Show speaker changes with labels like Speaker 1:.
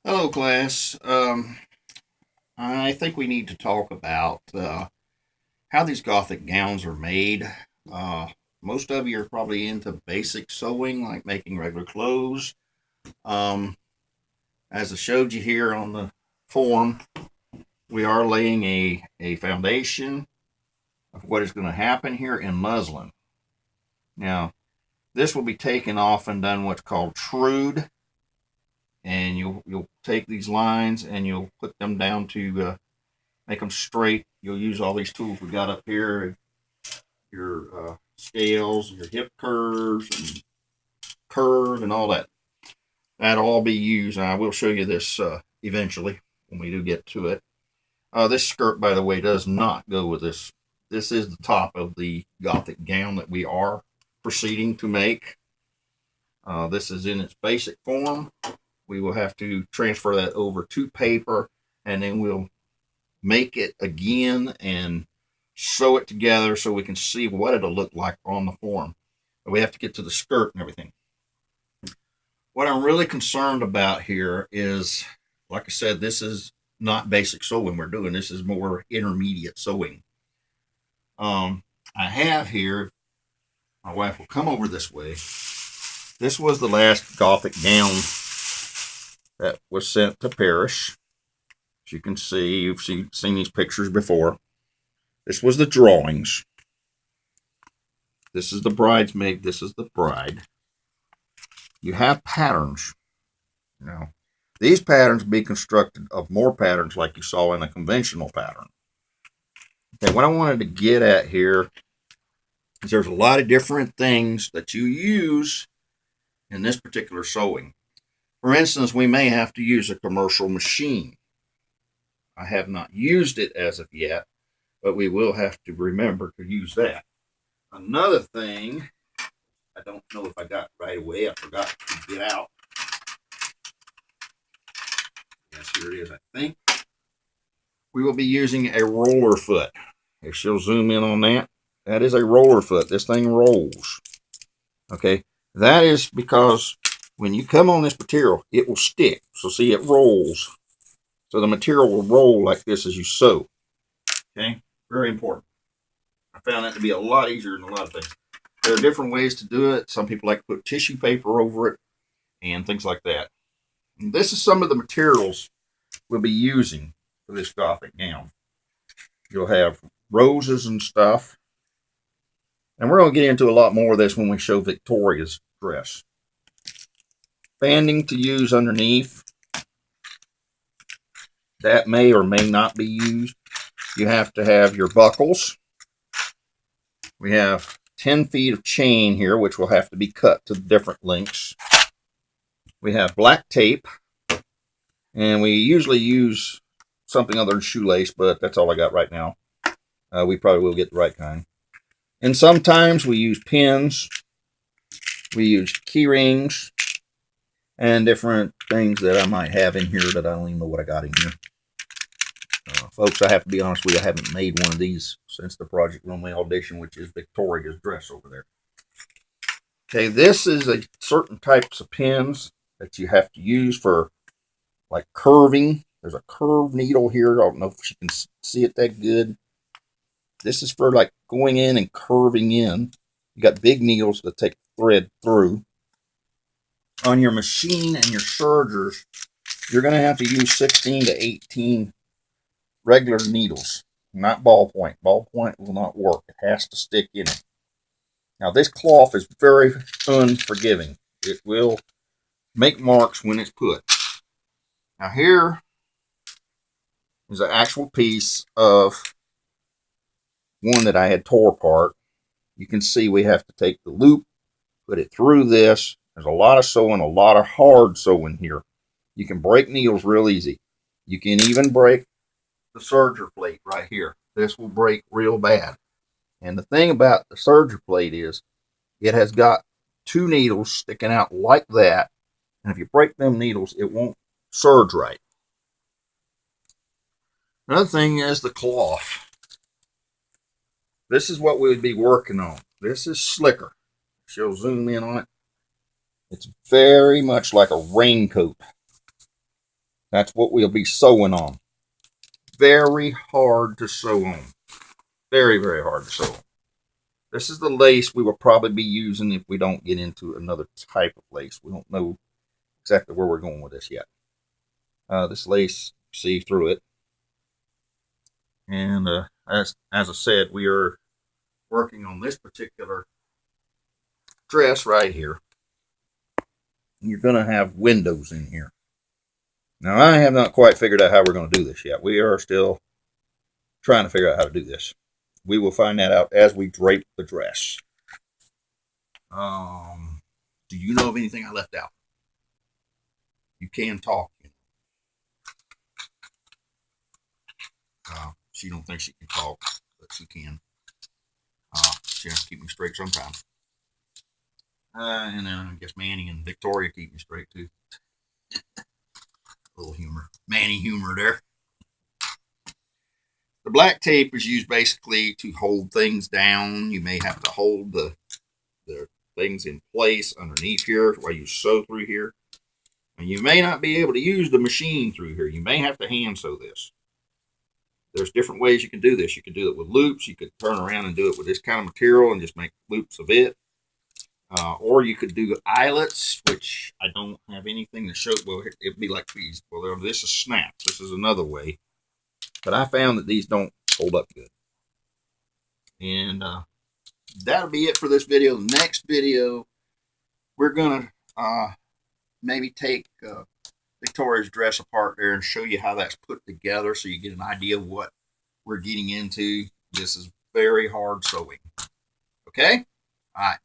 Speaker 1: Hello, class. I think we need to talk about how these Gothic gowns are made. Uh, Most of you are probably into basic sewing, like making regular clothes. Um, as I showed you here on the form, we are laying a foundation of what is going to happen here in muslin. Now, this will be taken off and done what's called trude, and you'll take these lines and you'll put them down to make them straight. You'll use all these tools we got up here, your scales, your hip curves, and curve, and all that. That'll all be used. And I will show you this eventually when we do get to it. This skirt, by the way, does not go with this. This is the top of the Gothic gown that we are proceeding to make. This is in its basic form. We will have to transfer that over to paper, and then we'll make it again and sew it together so we can see what it'll look like on the form. But we have to get to the skirt and everything. What I'm really concerned about here is, like I said, this is not basic sewing we're doing. This is more intermediate sewing. I have here, my wife will come over this way. This was the last Gothic gown that was sent to Paris. As you can see, you've seen these pictures before. This was the drawings. This is the bridesmaid. This is the bride. You have patterns. Now, these patterns be constructed of more patterns like you saw in a conventional pattern. Okay, what I wanted to get at here is there's a lot of different things that you use in this particular sewing. For instance, we may have to use a commercial machine. I have not used it as of yet, but we will have to remember to use that. Another thing, I don't know if I got right away. I forgot to get out. Yes, here it is, I think. We will be using a roller foot. If she'll zoom in on that, that is a roller foot. This thing rolls. Okay, that is because when you come on this material, it will stick. So see, it rolls. So the material will roll like this as you sew. Okay, very important. I found that to be a lot easier than a lot of things. There are different ways to do it. Some people like to put tissue paper over it and things like that. And this is some of the materials we'll be using for this Gothic gown. You'll have roses and stuff. And we're going to get into a lot more of this when we show Victoria's dress. Banding to use underneath. That may or may not be used. You have to have your buckles. We have 10 feet of chain here, which will have to be cut to different lengths. We have black tape. And we usually use something other than shoelace, but that's all I got right now. We probably will get the right kind. And sometimes we use pins. We use key rings and different things that I might have in here that I don't even know what I got in here. Folks, I have to be honest with you, I haven't made one of these since the Project Runway audition, which is Victoria's dress over there. Okay, this is a certain types of pins that you have to use for like curving. There's a curved needle here. I don't know if you can see it that good. This is for like going in and curving in. You got big needles that take thread through. On your machine and your sergers, you're going to have to use 16 to 18 regular needles, not ballpoint. Ballpoint will not work. It has to stick in it. Now, this cloth is very unforgiving. It will make marks when it's put. Now, here is an actual piece of one that I had tore apart. You can see we have to take the loop, put it through this. There's a lot of sewing, a lot of hard sewing here. You can break needles real easy. You can even break the serger plate right here. This will break real bad. And the thing about the serger plate is it has got two needles sticking out like that. And if you break them needles, it won't serge right. Another thing is the cloth. This is what we would be working on. This is slicker. She'll zoom in on it. It's very much like a raincoat. That's what we'll be sewing on. Very hard to sew on. Very, very hard to sew on. This is the lace we will probably be using if we don't get into another type of lace. We don't know exactly where we're going with this yet. This lace, see through it. And as I said, we are working on this particular dress right here. You're going to have windows in here. Now, I have not quite figured out how we're going to do this yet. We are still trying to figure out how to do this. We will find that out as we drape the dress. Do you know of anything I left out? You can talk. She don't think she can talk, but she can. She has to keep me straight sometimes. And then I guess Manny and Victoria keep me straight too. A little humor. Manny humor there. The black tape is used basically to hold things down. You may have to hold the things in place underneath here while you sew through here. And you may not be able to use the machine through here. You may have to hand sew this. There's different ways you can do this. You can do it with loops. You could turn around and do it with this kind of material and just make loops of it. Or you could do eyelets, which I don't have anything to show. Well, it'd be like these. Well, this is snaps. This is another way. But I found that these don't hold up good. And that'll be it for this video. The next video, we're going to maybe take Victoria's dress apart there and show you how that's put together so you get an idea of what we're getting into. This is very hard sewing. Okay? All right.